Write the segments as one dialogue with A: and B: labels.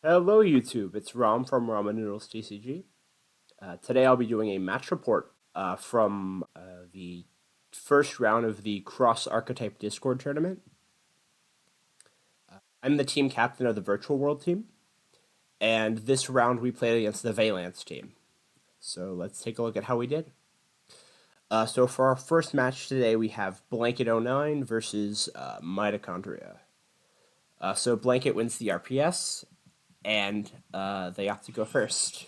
A: Hello YouTube, it's Rom from Ramen Noodles TCG. Today I'll be doing a match report from the first round of the Cross Archetype Discord tournament. I'm the team captain of the Virtual World team, and this round we played against the Valance team. So let's take a look at how we did. So for our first match today, we have Blanket09 versus Mitochondria. So Blanket wins the RPS, and they have to go first.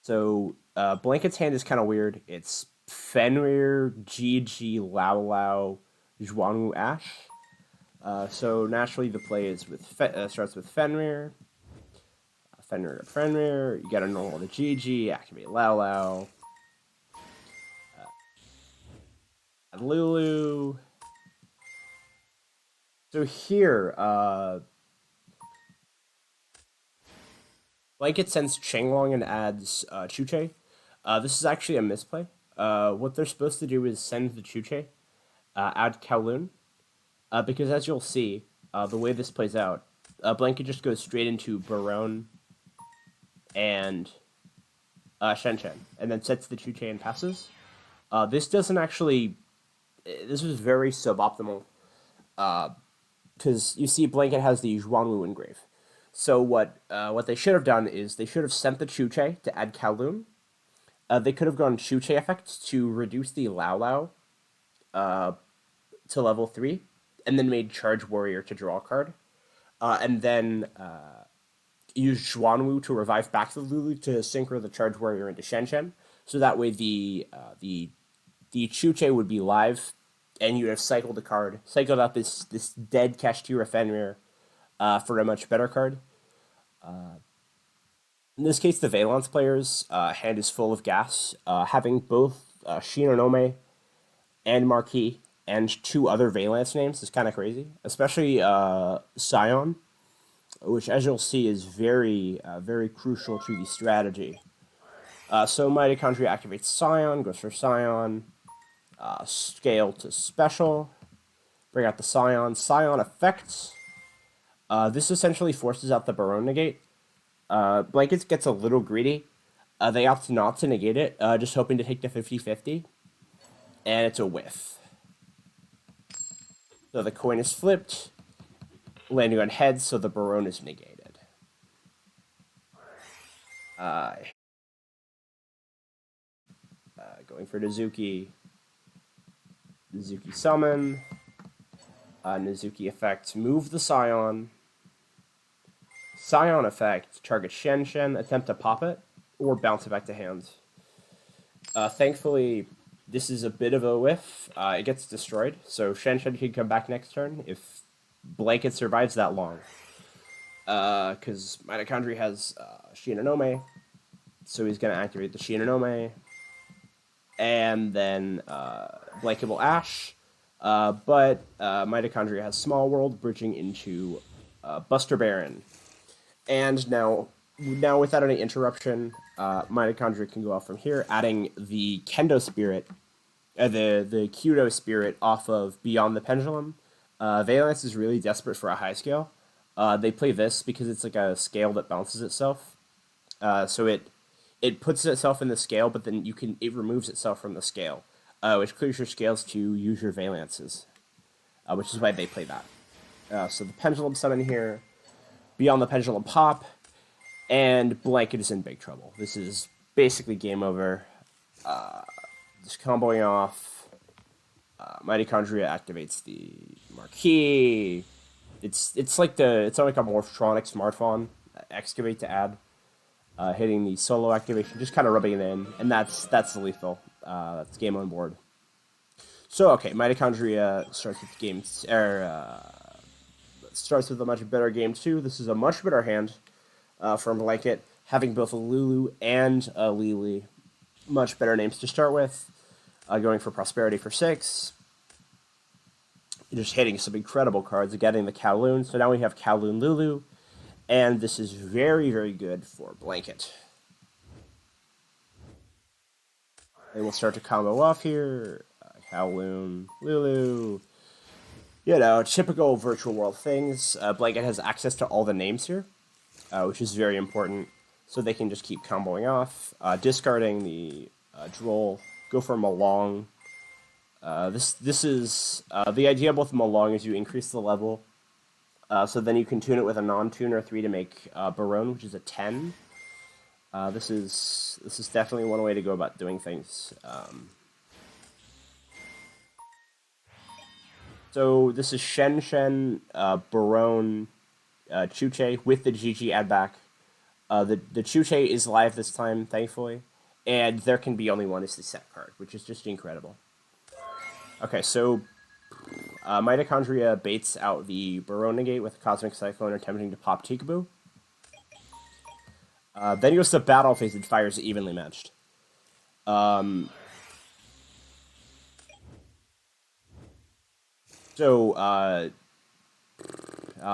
A: So Blanket's hand is kind of weird. It's Fenrir, GG, Lao Lao, Zhuangwu, Ash. So naturally, the play is with starts with Fenrir. Fenrir to Fenrir. You got a normal to GG, activate Lao Lao. Lulu. So here, Blanket sends Chenglong and adds Chuche. This is actually a misplay. What they're supposed to do is send the Chuche, add Kowloon, because as you'll see, the way this plays out, Blanket just goes straight into Barone and Shen Shen, and then sets the Chuche and passes. This doesn't actually. This was very suboptimal, because you see, Blanket has the Zhuangwu engrave. So what they should have done is they should have sent the Chuche to add Kowloon. They could have gone Chuche effect to reduce the Lao Lao to level 3, and then made Charge Warrior to draw a card. And then use Xuanwu to revive back the Lulu to synchro the Charge Warrior into Shen Shen. So that way the Chuche would be live, and you would have cycled the card, cycled out this dead Kashtira Fenrir for a much better card. In this case, the Valance player's hand is full of gas, having both Shinonome and Marquis and two other Valance names is kind of crazy, especially Scion, which, as you'll see, is very crucial to the strategy. So Mitochondria activates Scion, goes for Scion, scale to special, bring out the Scion. Scion effects. This essentially forces out the Barone negate. Blankets gets a little greedy. They opt not to negate it, just hoping to take the 50-50, and it's a whiff. So the coin is flipped, landing on heads, so the Barone is negated. Going for Nizuki. Nizuki summon. Nizuki effect, move the Scion. Scion effect, target Shen Shen, attempt to pop it, or bounce it back to hand. Thankfully, this is a bit of a whiff. It gets destroyed, so Shen Shen can come back next turn if Blanket survives that long. Because Mitochondria has Shinonome, so he's going to activate the Shinonome, and then Blanket will Ash, but Mitochondria has Small World, bridging into Buster Baron. And now without any interruption, Mitochondria can go off from here, adding the Kendo Spirit, the Kyudo Spirit off of Beyond the Pendulum. Valance is really desperate for a high scale. They play this because it's like a scale that bounces itself. So it puts itself in the scale, but then it removes itself from the scale, which clears your scales to use your Valances, which is why they play that. So the Pendulum summon here, Beyond the Pendulum pop, and Blanket is in big trouble. This is basically game over. Just comboing off. Mitochondria activates the Marquis. It's like a Morphtronic Smartphone. Excavate to add. Hitting the solo activation, just kind of rubbing it in, and that's the lethal. That's game on board. So okay, Mitochondria starts with starts with a much better game too. This is a much better hand from Blanket, having both a Lulu and a Lily. Much better names to start with. Going for Prosperity for 6. Just hitting some incredible cards, getting the Kowloon. So now we have Kowloon Lulu, and this is very good for Blanket. They will start to combo off here. Kowloon, Lulu. Typical virtual world things. Blanket has access to all the names here, which is very important. So they can just keep comboing off, discarding the droll, go for Malong. This is the idea with Malong is you increase the level, so then you can tune it with a non-tuner 3 to make Barone, which is a 10. This is definitely one way to go about doing things. So this is Shen, Barone, Chuche with the GG add back. The Chuche is live this time, thankfully, and there can be only one is the set card, which is just incredible. Okay, so Mitochondria baits out the Barone Negate with Cosmic Cyclone, attempting to pop Tikaboo. Then he goes to battle phase and fires evenly matched.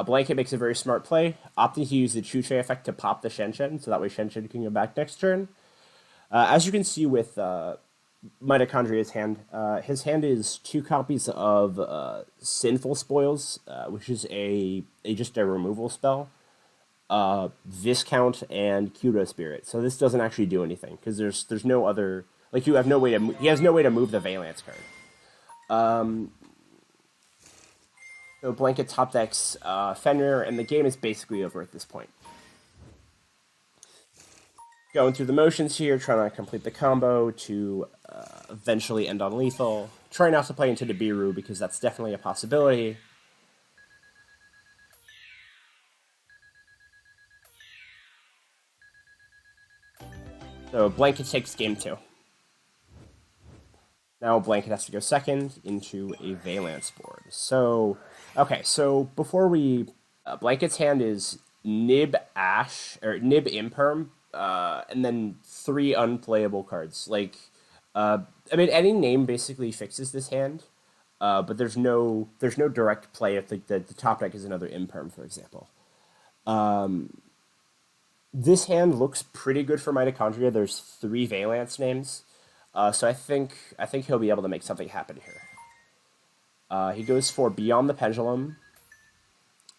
A: Blanket makes a very smart play, opting to use the Chuche effect to pop the Shen, so that way Shen can go back next turn. As you can see with Mitochondria's hand, his hand is 2 copies of Sinful Spoils, which is just a removal spell, Viscount, and Kudo Spirit. So this doesn't actually do anything because there's no other, like, you have no way to he has no way to move the Valance card. So Blanket top decks Fenrir, and the game is basically over at this point. Going through the motions here, trying to complete the combo to eventually end on lethal. Try not to play into the Biru because that's definitely a possibility. So Blanket takes game 2. Now Blanket has to go second into a Valance board. So, okay, so before we... Blanket's hand is Nib Ash, or Nib Imperm, and then 3 unplayable cards. Like, I mean, any name basically fixes this hand, but there's no direct play if the top deck is another Imperm, for example. This hand looks pretty good for Mitochondria. There's 3 Valance names. So I think he'll be able to make something happen here. He goes for Beyond the Pendulum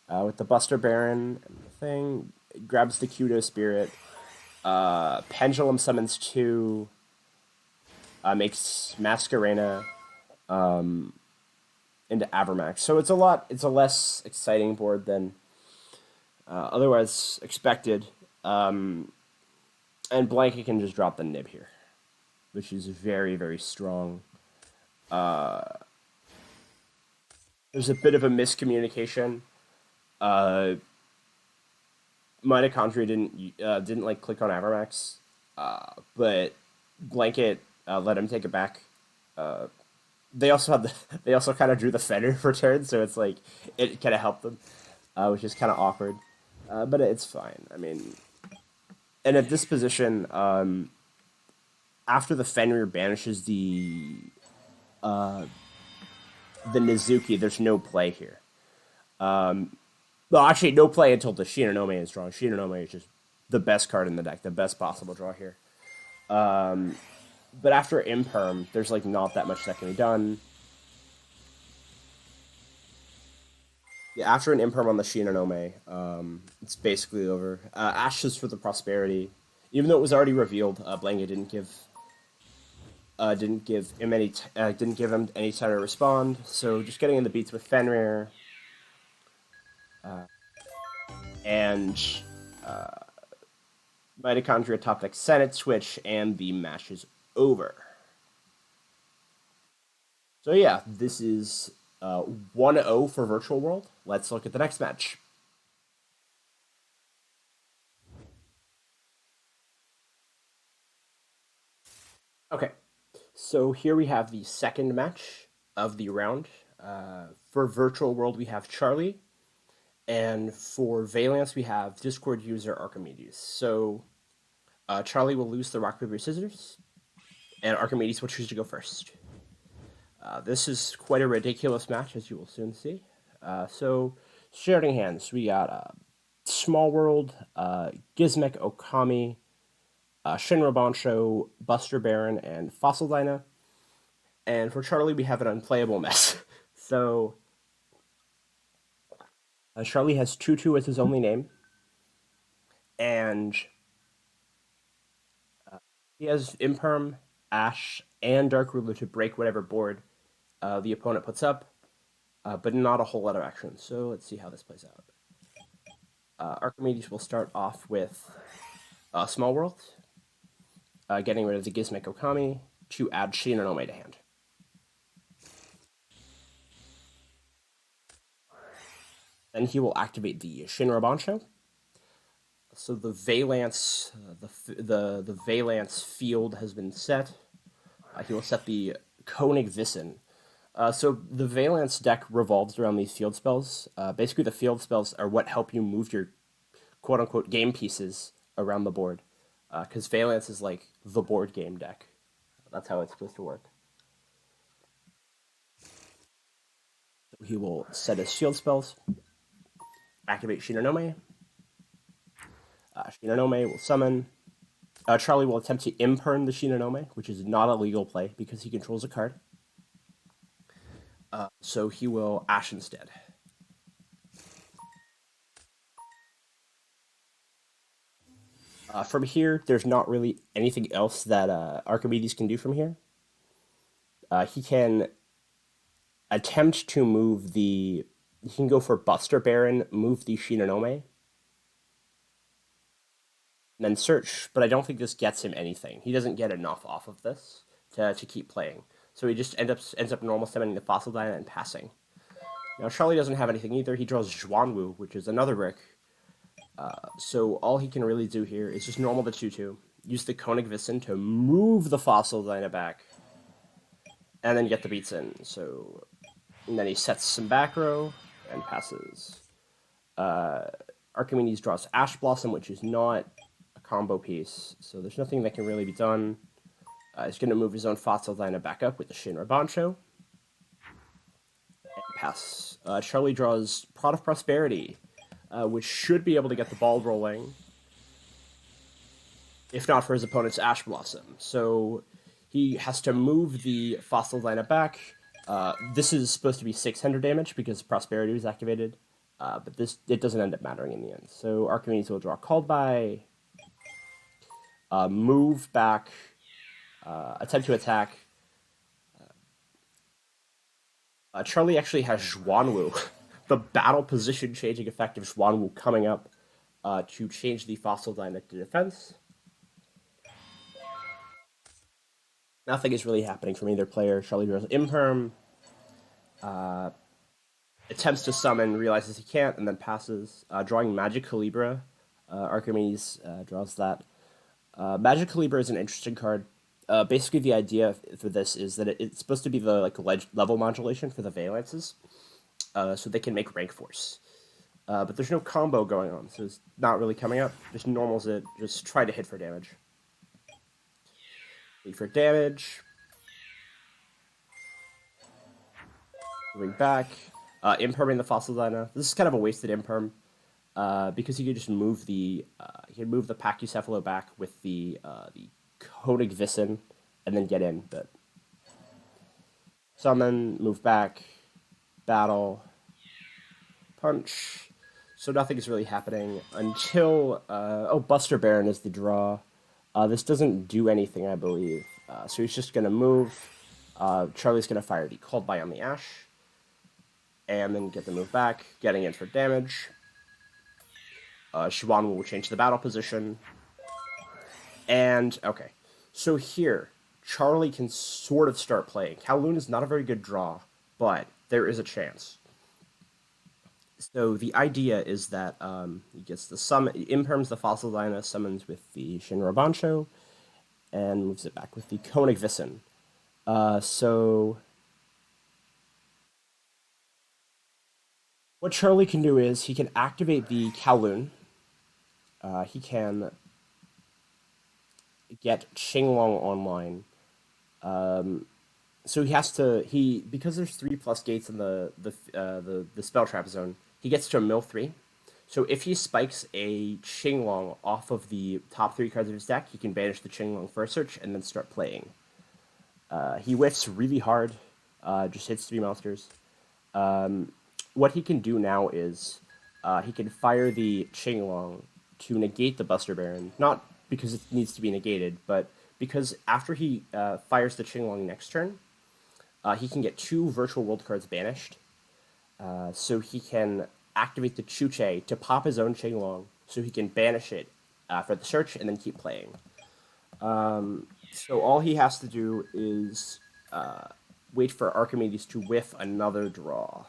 A: with the Buster Baron and the thing. Grabs the Kudo Spirit. Pendulum summons 2. Makes Masquerena into Avermax. So it's a less exciting board than otherwise expected. And Blanket can just drop the Nib here, which is very, very strong. There's a bit of a miscommunication. Mitochondria didn't like click on Avermax, but Blanket let him take it back. They also kind of drew the Fenrir for turn, so it's like it kind of helped them, which is kind of awkward, but it's fine. I mean, and at this position, after the Fenrir banishes the Nizuki, there's no play here. Well, actually, no play until the Shinonome is drawn. Shinonome is just the best card in the deck, the best possible draw here. But after Imperm, there's like not that much that can be done. Yeah, after an Imperm on the Shinonome, it's basically over. Ashes for the Prosperity. Even though it was already revealed, Blanket didn't give him any time to respond. So just getting in the beats with Fenrir, and Mitochondria top deck Senate switch, and the match is over. So yeah, this is 1-0 for Virtual World. Let's look at the next match. Okay, so here we have the second match of the round. For Virtual World, we have Charlie, and for Valance, we have Discord user Archimedes. So Charlie will lose the rock, paper, scissors, and Archimedes will choose to go first. This is quite a ridiculous match, as you will soon see. So, starting hands, we got Small World, Gizmek Okami, Shinra Bancho, Buster Baron, and Fossil Dyna. And for Charlie, we have an unplayable mess. So, Charlie has Tutu as his only name, and he has Imperm, Ash, and Dark Ruler to break whatever board the opponent puts up, but not a whole lot of action. So let's see how this plays out. Archimedes will start off with Small World, getting rid of the Gizmek Okami to add Shinonome to hand. Then he will activate the Shinra Bancho. So the Valance, the Valance field has been set. He will set the Koenig Wissen. So the Valance deck revolves around these field spells. Basically, the field spells are what help you move your quote unquote game pieces around the board. Because Valance is like the board game deck. That's how it's supposed to work. So he will set his shield spells, activate Shinonome. Shinonome will summon. Charlie will attempt to imperm the Shinonome, which is not a legal play because he controls a card. So he will Ash instead. From here, there's not really anything else that Archimedes can do from here. He can attempt to move the. He can go for Buster Baron, move the Shinonome, and then search. But I don't think this gets him anything. He doesn't get enough off of this to keep playing. So he just ends up normal summoning the Fossil Dyna and passing. Now Charlie doesn't have anything either. He draws Zhuanwu, which is another brick. So all he can really do here is just normal the 2/2, use the Koenig Wissen to move the Fossil Dyna back, and then get the beats in. So, and then he sets some back row and passes. Archimedes draws Ash Blossom, which is not a combo piece, so there's nothing that can really be done. He's going to move his own Fossil Dyna back up with the Shinra Bancho. And pass. Charlie draws Prod of Prosperity, which should be able to get the ball rolling, if not for his opponent's Ash Blossom. So he has to move the Fossil Dyna back. This is supposed to be 600 damage because Prosperity was activated, but it doesn't end up mattering in the end. So Archimedes will draw Called By, move back, attempt to attack. Charlie actually has Zhuanwu, the battle position changing effect of Zhuanwu coming up to change the Fossil Dyna to defense. Nothing is really happening from either player. Charlie draws Imperm, attempts to summon, realizes he can't, and then passes. Drawing Magic Calibra. Archimedes draws that. Magic Calibra is an interesting card. Basically, the idea for this is that it's supposed to be the level modulation for the Valances, so they can make rank force. But there's no combo going on, so it's not really coming up. Just normals it. Just try to hit for damage. Wait for damage. Moving back. Imperming the Fossil Dyna. This is kind of a wasted imperm, because he could just move the Pachycephalo back with the Koenig Wissen and then get in. But summon, move back, battle, punch. So nothing is really happening until Buster Baron is the draw. This doesn't do anything, I believe. So he's just gonna move. Charlie's gonna fire the Called By on the Ash, and then get the move back, getting in for damage. Zhuanwu will change the battle position. And, okay. So here, Charlie can sort of start playing. Kowloon is not a very good draw, but there is a chance. So the idea is that he gets the summon, imperms the Fossil Dyna, summons with the Shinra Bancho, and moves it back with the Koenig Wissen. So what Charlie can do is he can activate the Kowloon. He can get Qinglong online. So he has to because there's 3+ gates in the spell trap zone. He gets to mill 3. So if he spikes a Qinglong off of the top 3 cards of his deck, he can banish the Qinglong for a search and then start playing. He whiffs really hard, just hits 3 monsters. What he can do now is he can fire the Qinglong to negate the Buster Baron, not because it needs to be negated, but because after he fires the Qinglong next turn, he can get 2 Virtual World cards banished. So he can activate the Chuche to pop his own Qinglong, so he can banish it for the search and then keep playing. So all he has to do is wait for Archimedes to whiff another draw.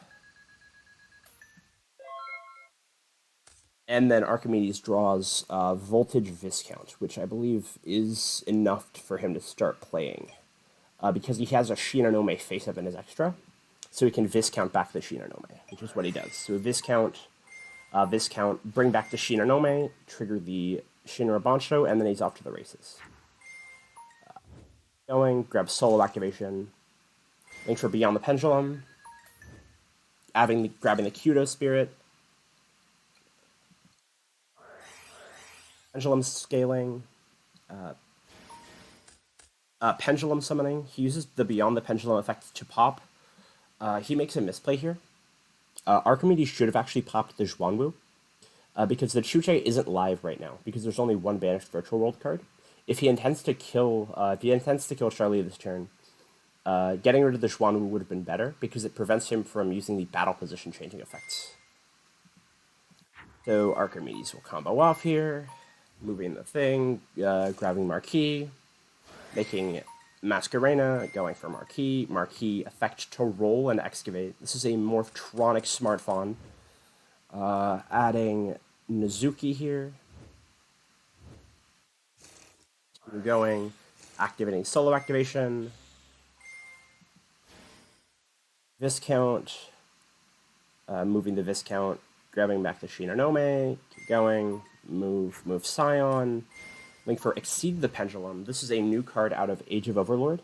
A: And then Archimedes draws Voltage Viscount, which I believe is enough for him to start playing. Because he has a Shinonome face-up in his extra, so he can Viscount back the Shinonome, which is what he does. So Viscount, bring back the Shinonome, trigger the Shinra Bancho, and then he's off to the races. Going, grab Solo Activation, link for Beyond the Pendulum, grabbing the Kudo Spirit, Pendulum Scaling, Pendulum Summoning. He uses the Beyond the Pendulum effect to pop. He makes a misplay here. Archimedes should have actually popped the Zhuanwu, because the Chuche isn't live right now, because there's only 1 banished Virtual World card. If he intends to kill Charlie this turn, getting rid of the Zhuanwu would have been better, because it prevents him from using the battle position changing effects. So Archimedes will combo off here, moving the thing, grabbing Marquis, making Masquerena, going for Marquis. Marquis effect to roll and excavate. This is a Morphtronic Smart Fawn. Adding Nizuki here. Going, activating Solo Activation. Viscount. Moving the Viscount, grabbing back the Shinonome. Keep going. Move Scion. Link for Exceed the Pendulum. This is a new card out of Age of Overlord.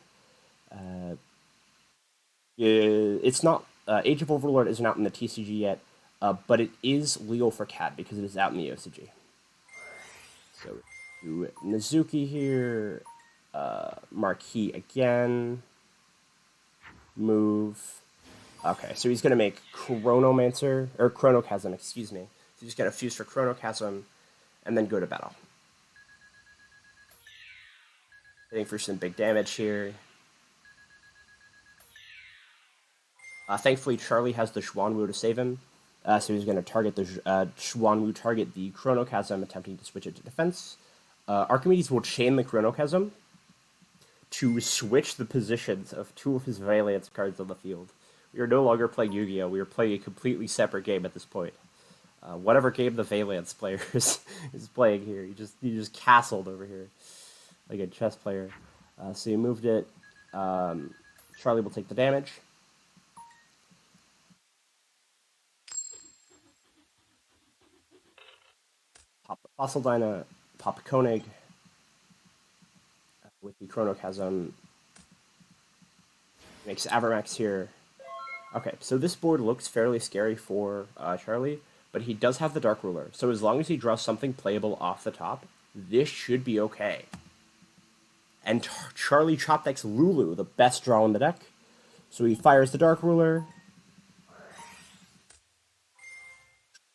A: It's not Age of Overlord isn't out in the TCG yet, but it is legal for CADT because it is out in the OCG. So do Nizuki here, Marquis again, move. Okay, so he's gonna make Chronomancer or Chronochasm, excuse me. So he's gonna fuse for Chronochasm, and then go to battle. Hitting for some big damage here. Thankfully, Charlie has the Zhuanwu to save him, so he's going to target the Zhuanwu, target the Chronochasm, attempting to switch it to defense. Archimedes will chain the Chronochasm to switch the positions of 2 of his Valiance cards on the field. We are no longer playing Yu-Gi-Oh! We are playing a completely separate game at this point. Whatever game the Valiance player is playing here, you just castled over here like a chess player. So you moved it. Charlie will take the damage. Pop the Fossil Dyna, pop Koenig with the Chronochasm. Makes Avermax here. Okay, so this board looks fairly scary for Charlie, but he does have the Dark Ruler. So as long as he draws something playable off the top, this should be okay. And Charlie chop decks Lulu, the best draw in the deck. So he fires the Dark Ruler,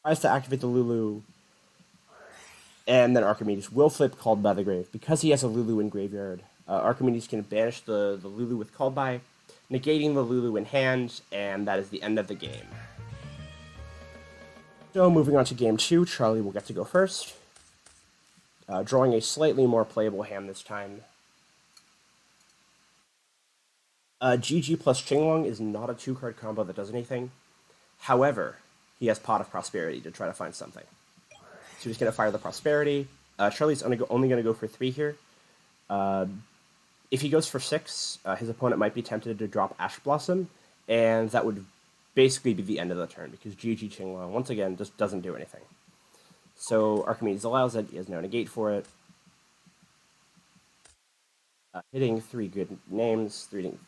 A: tries to activate the Lulu, and then Archimedes will flip Called by the Grave. Because he has a Lulu in graveyard, Archimedes can banish the Lulu with Called by, negating the Lulu in hand, and that is the end of the game. So moving on to game 2, Charlie will get to go first. Drawing a slightly more playable hand this time. GG plus Qinglong is not a 2-card combo that does anything. However, he has Pot of Prosperity to try to find something. So he's going to fire the Prosperity. Charlie's only going to go for 3 here. If he goes for 6, his opponent might be tempted to drop Ash Blossom, and that would basically be the end of the turn, because GG Qinglong, once again, just doesn't do anything. So Archimedes allows it, he has no negate for it. Hitting 3 good names, hitting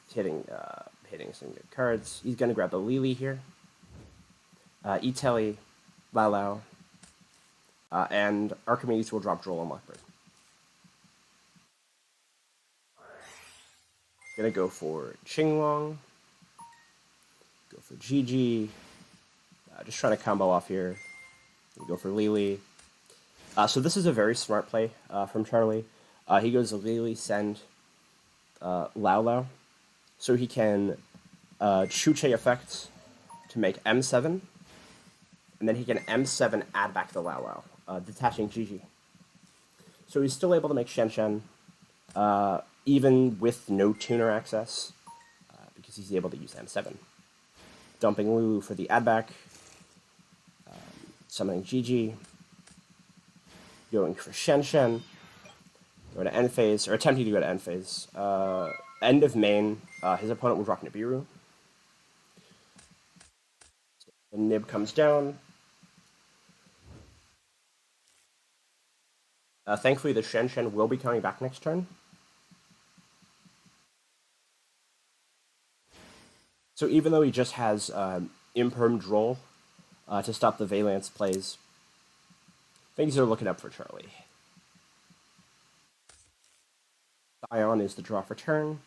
A: some good cards. He's going to grab the Lili here. Itelli, Lao, and Archimedes will drop Droll and Lockbird. Gonna go for Qinglong. Go for GG. Just trying to combo off here. We go for Lily. So this is a very smart play from Charlie. He goes Lily, send Lao Lao, so he can Chuche effect to make M7, and then he can M7 add back the Lao Lao, detaching Gigi. So he's still able to make Shen Shen, even with no tuner access, because he's able to use M7. Dumping Lulu for the add back, summoning Gigi, going for Shen Shen, go to end phase, or attempting to go to end phase. End of main, his opponent will drop Nibiru. The Nib comes down. Thankfully, the Shen Shen will be coming back next turn. So even though he just has Imperm Droll to stop the Valance plays, things are looking up for Charlie. Scion is the draw for turn.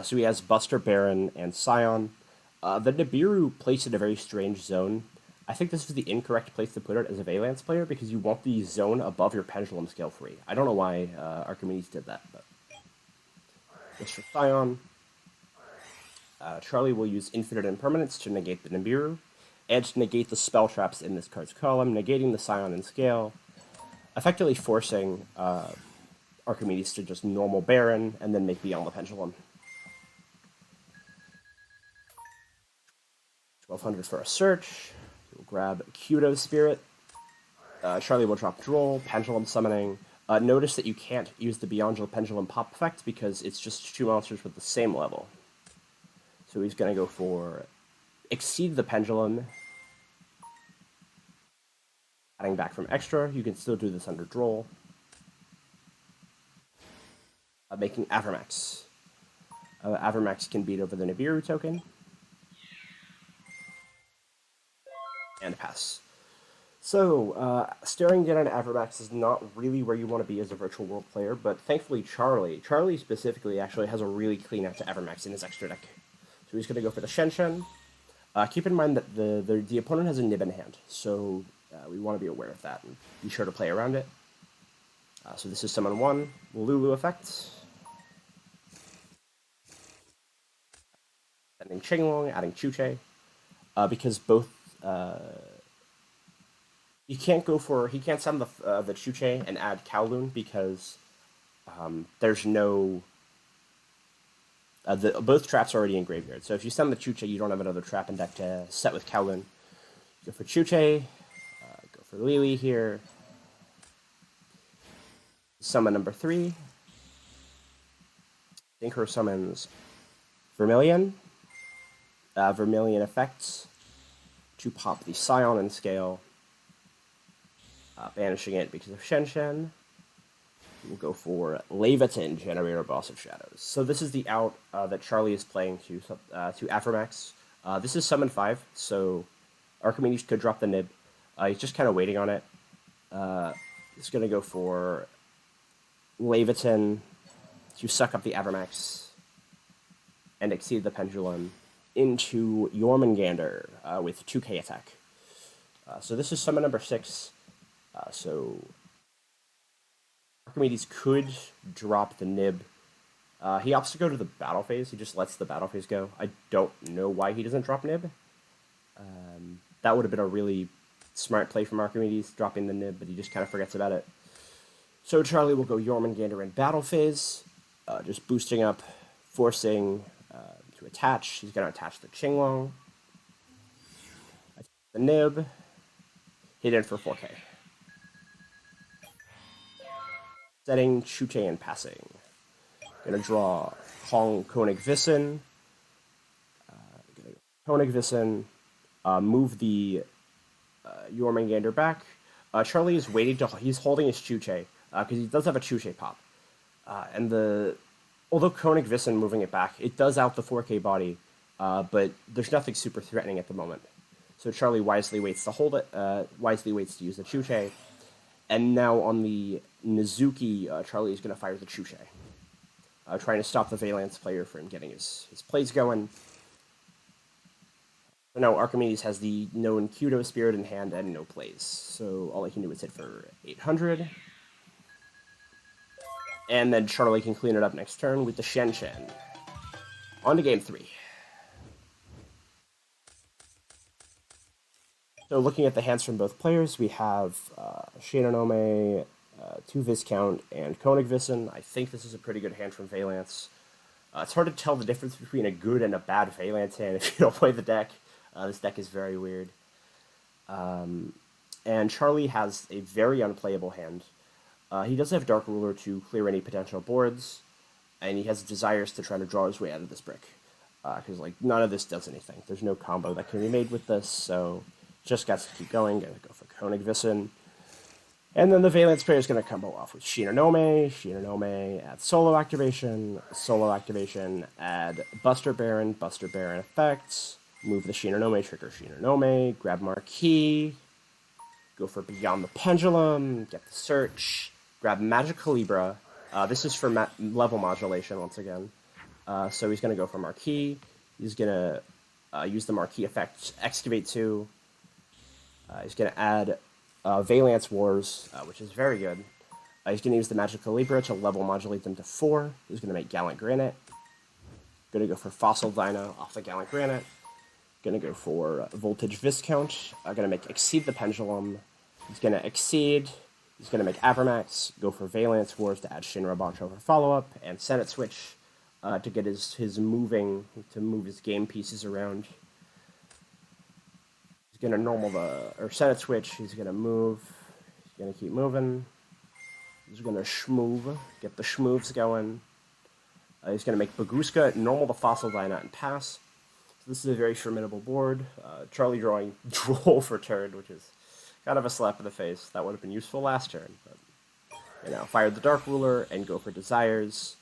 A: So he has Buster, Baron, and Scion. The Nibiru placed in a very strange zone. I think this is the incorrect place to put it as a Valance player because you want the zone above your Pendulum Scale free. I don't know why Archimedes did that, but just for Scion. Charlie will use Infinite Impermanence to negate the Nibiru, and to negate the spell traps in this card's column, negating the Scion and Scale, effectively forcing Archimedes to just normal Baron, and then make Beyond the Pendulum. 1200 for a search. We'll grab Kudo Spirit. Charlie will drop Droll, Pendulum Summoning. Notice that you can't use the Beyond the Pendulum pop effect because it's just two monsters with the same level. So he's going to go for Exceed the Pendulum. Adding back from extra, you can still do this under Droll. Making Avermax. Avermax can beat over the Nibiru token. And pass. So, staring down an Avermax is not really where you want to be as a virtual world player, but thankfully Charlie specifically actually has a really clean out to Avermax in his extra deck. So he's going to go for the Shen Shen. Keep in mind that the opponent has a Nib in hand, so we want to be aware of that and be sure to play around it. So this is summon 1, Lulu effect. Sending Qinglong, adding Chuche, because both he can't summon the Chuche and add Kowloon because there's no both traps are already in graveyard. So if you summon the Chuche, you don't have another trap in deck to set with Kowloon. Go for Chuche, go for Lily here. Summon number 3. Synchro summons Vermilion. Vermilion effects to pop the Scion and Scale, banishing it because of Shen Shen. We'll go for Leviathan, Generator, Boss of Shadows. So this is the out that Charlie is playing to Aphromax. This is summon 5, so Archimedes could drop the Nib. He's just kind of waiting on it. He's going to go for Leviathan to suck up the Aphromax and exceed the Pendulum into Jormungandr with 2k attack. So this is summon number 6. So Archimedes could drop the Nib. He opts to go to the battle phase. He just lets the battle phase go. I don't know why he doesn't drop Nib. That would have been a really smart play from Archimedes, dropping the Nib, but he just kind of forgets about it. So Charlie will go Jormungandr in battle phase, just boosting up, forcing to attach. He's going to attach the Qinglong. The Nib. Hit in for 4k. Setting Chuche and passing. Gonna draw Koenig Vissen. Koenig Vissen. Move the Jormungandr back. Charlie is waiting to. He's holding his Chuche because he does have a Chuche pop. Although Koenig Vissen moving it back, it does out the 4k body, but there's nothing super threatening at the moment. So Charlie wisely waits to hold it, wisely waits to use the Chuche. And now on the Nizuki, Charlie is going to fire the Chuche, trying to stop the Valance player from getting his plays going. So now Archimedes has the known Kudo Spirit in hand and no plays. So all he can do is hit for 800. And then Charlie can clean it up next turn with the Shen Shen. On to game 3. So looking at the hands from both players, we have Shinonome, 2 Viscount, and Koenig Vissen. I think this is a pretty good hand from Valance. It's hard to tell the difference between a good and a bad Valance hand if you don't play the deck. This deck is very weird. And Charlie has a very unplayable hand. He does have Dark Ruler to clear any potential boards, and he has desires to try to draw his way out of this brick. Because like none of this does anything. There's no combo that can be made with this, so just got to keep going. Gonna go for Koenig Vissen. And then the Valance player is going to combo off with Shinonome, add solo activation, add Buster Baron effects, move the Shinonome, trigger Shinonome, grab Marquee, go for Beyond the Pendulum, get the search, grab Magic Calibra. This is for level modulation once again. So he's going to go for Marquee. He's going to use the Marquee effect, Excavate 2. He's going to add Valance Wars, which is very good. He's going to use the Magical Libra to level modulate them to 4. He's going to make Gallant Granite. Going to go for Fossil Dyna off the Gallant Granite. Going to go for Voltage Viscount. Going to make Exceed the Pendulum. He's going to Exceed. He's going to make Avermax. Go for Valance Wars to add Shinra Bancho for follow-up. And Senate Switch to get his moving, to move his game pieces around. He's going to normal or Senate Switch. He's going to move. He's going to keep moving. He's going to schmoove. Get the schmoves going. He's going to make Baguska, normal the Fossil Dyna, and pass. So this is a very formidable board. Charlie drawing Droll for turn, which is kind of a slap in the face. That would have been useful last turn. But, fired the Dark Ruler and go for Desires.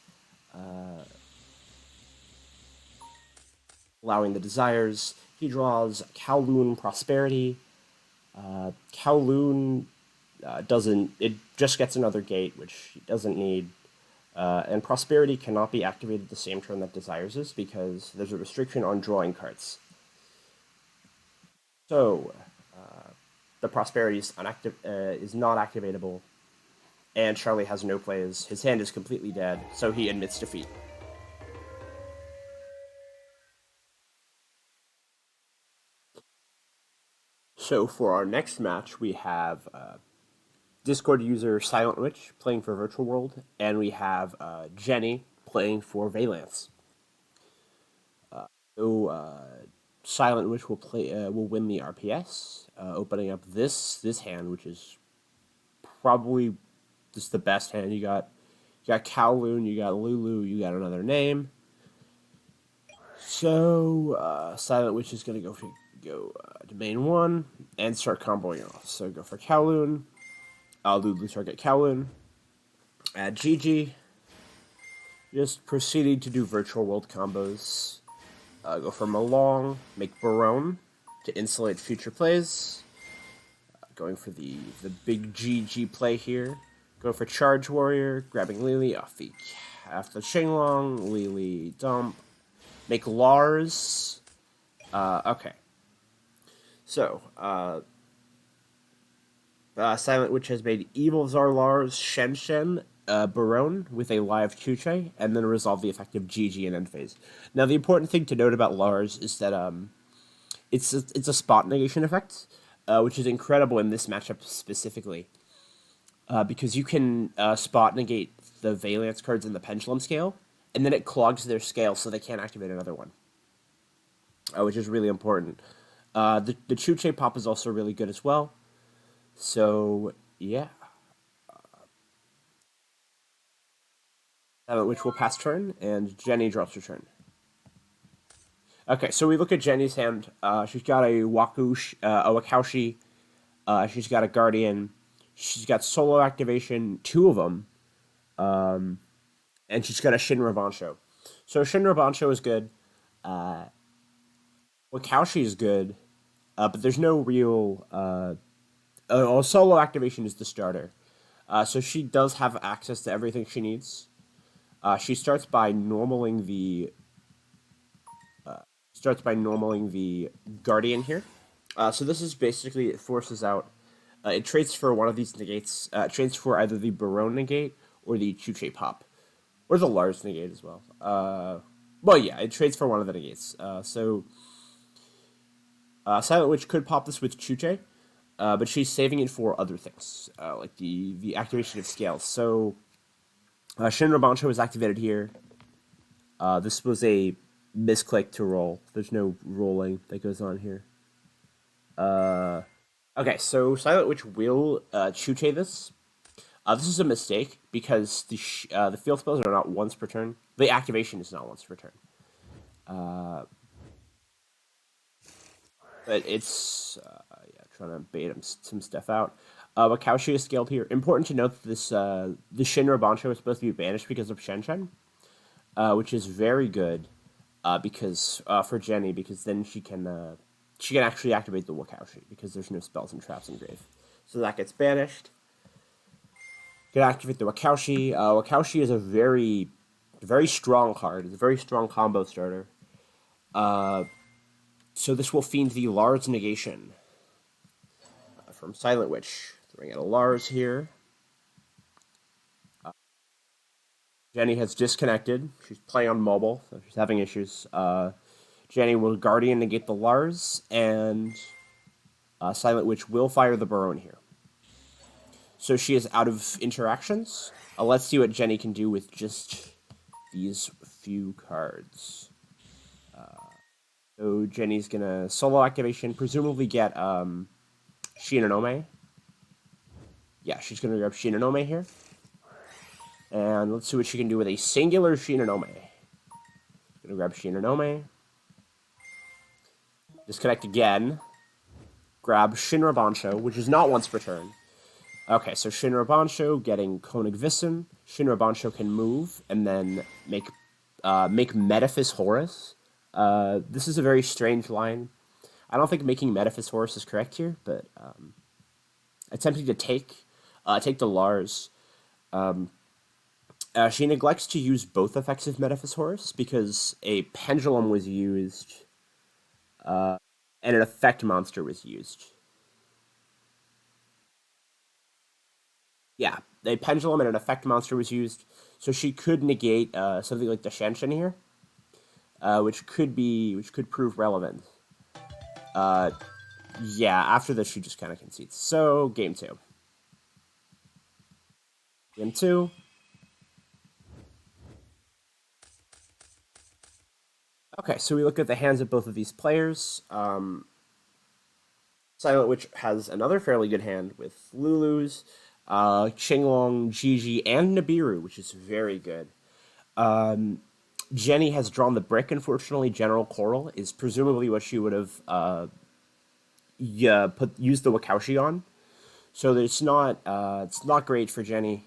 A: Allowing the Desires. He draws Kowloon Prosperity. Kowloon doesn't... It just gets another gate, which he doesn't need. And Prosperity cannot be activated the same turn that Desires is, because there's a restriction on drawing cards. So, the Prosperity is not activatable, and Charlie has no plays. His hand is completely dead, so he admits defeat. So for our next match, we have Discord user Silent Witch playing for Virtual World, and we have Jenny playing for Valance. Silent Witch will win the RPS, opening up this hand, which is probably just the best hand. You got Kowloon, you got Lulu, you got another name. So Silent Witch is gonna go to main 1 and start comboing off. So go for Kowloon. Lulu target Kowloon. Add Gigi. Just proceeding to do Virtual World combos. Go for Malong. Make Barone to insulate future plays. Going for the big GG play here. Go for Charge Warrior. Grabbing Lily off the Shenlong. Lily dump. Make Lars. Okay. So, Silent Witch has made Evil Czar Lars Shen Barone with a live Chuche, and then resolve the effect of GG in end phase. Now, the important thing to note about Lars is that it's a spot negation effect, which is incredible in this matchup specifically, because you can spot negate the Valance cards in the Pendulum scale, and then it clogs their scale so they can't activate another one, which is really important. The Chuche pop is also really good as well. So, yeah. Which will pass turn, and Jenny drops her turn. Okay, so we look at Jenny's hand. She's got a Wakaushi. She's got a Guardian. She's got solo activation, 2 of them. And she's got a Shinra Bancho. So Shinra Bancho is good. Wakaushi is good. But there's no real... solo activation is the starter. So she does have access to everything she needs. She starts by normaling the starts by normaling the Guardian here. So this is basically, it forces out, it trades for one of these negates. It trades for either the Barone negate or the Chuche pop, or the Lars negate as well. Well, yeah, it trades for one of the negates. Silent Witch could pop this with Chuche, but she's saving it for other things, like the activation of scales. So Shinra Bancho is activated here. This was a misclick to roll. There's no rolling that goes on here. Okay, so Silent Witch will Chuche this. This is a mistake because the field spells are not once per turn. The activation is not once per turn. But it's yeah, trying to bait some stuff out. Wakaushi is scaled here. Important to note that this the Shinra Bancho is supposed to be banished because of Shen, which is very good because for Jenny, because then she can actually activate the Wakaushi because there's no spells and traps in grave. So that gets banished. Can activate the Wakaushi. Wakaushi is a very strong card. It's a very strong combo starter. So this will fiend the Lars negation from Silent Witch. Throwing out a Lars here. Jenny has disconnected. She's playing on mobile, so she's having issues. Jenny will Guardian negate the Lars, and Silent Witch will fire the Barone here. So she is out of interactions. Let's see what Jenny can do with just these few cards. So Jenny's gonna solo activation, presumably get Shinonome. Yeah, she's gonna grab Shinonome here. And let's see what she can do with a singular Shinonome. Gonna grab Shinonome. Disconnect again. Grab Shinra Bancho, which is not once per turn. Okay, so Shinra Bancho getting Koenig Vissen. Shinra Bancho can move and then make Metaphys Horus. This is a very strange line. I don't think making Metaphys Horus is correct here, but attempting to take the Lars. She neglects to use both effects of Metaphys Horus because a pendulum was used and an effect monster was used. Yeah, a pendulum and an effect monster was used, so she could negate something like the Shenshin here, which could prove relevant. Yeah, after this she just kind of concedes. So game two. Game two. Okay, so we look at the hands of both of these players. Silent Witch has another fairly good hand with Lulu's, Qinglong, Gigi, and Nibiru, which is very good. Jenny has drawn the brick, unfortunately. General Coral is presumably what she would have used the Wakaushi on. So it's not great for Jenny.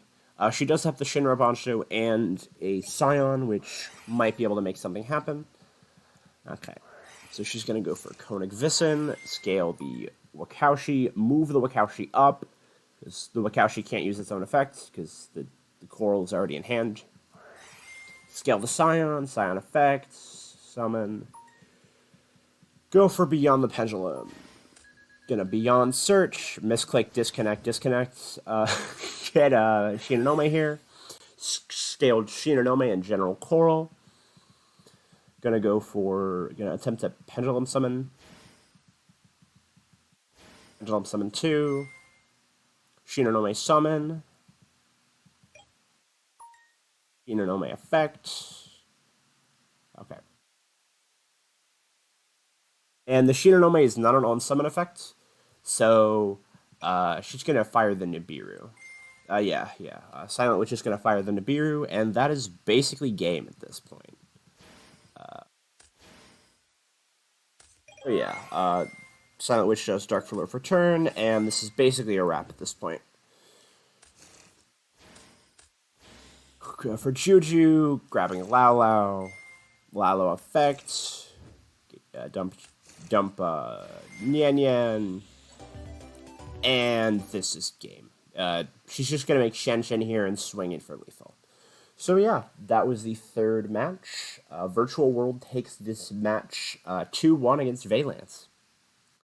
A: She does have the Shinra Bancho and a Scion, which might be able to make something happen. Okay, so she's going to go for Koenig Vissen, scale the Wakaushi, move the Wakaushi up, because the Wakaushi can't use its own effects, because the Coral is already in hand. Scale the Scion, Scion effects, summon. Go for Beyond the Pendulum. Gonna Beyond Search, misclick, disconnect. Get Shinonome here. Scaled Shinonome and General Coral. Gonna attempt to Pendulum Summon. Pendulum Summon 2. Shinonome Summon. Shinonome Effect. Okay. And the Shinonome is not an on-summon effect, so she's gonna fire the Nibiru. Yeah. Silent Witch is gonna fire the Nibiru, and that is basically game at this point. Silent Witch does Dark Flare for turn, and this is basically a wrap at this point. For Juju, grabbing Lao effect, dump Nian Yan, and this is game. She's just gonna make Shen here and swing it for lethal. So yeah, that was the third match. Virtual World takes this match 2-1 against Valance.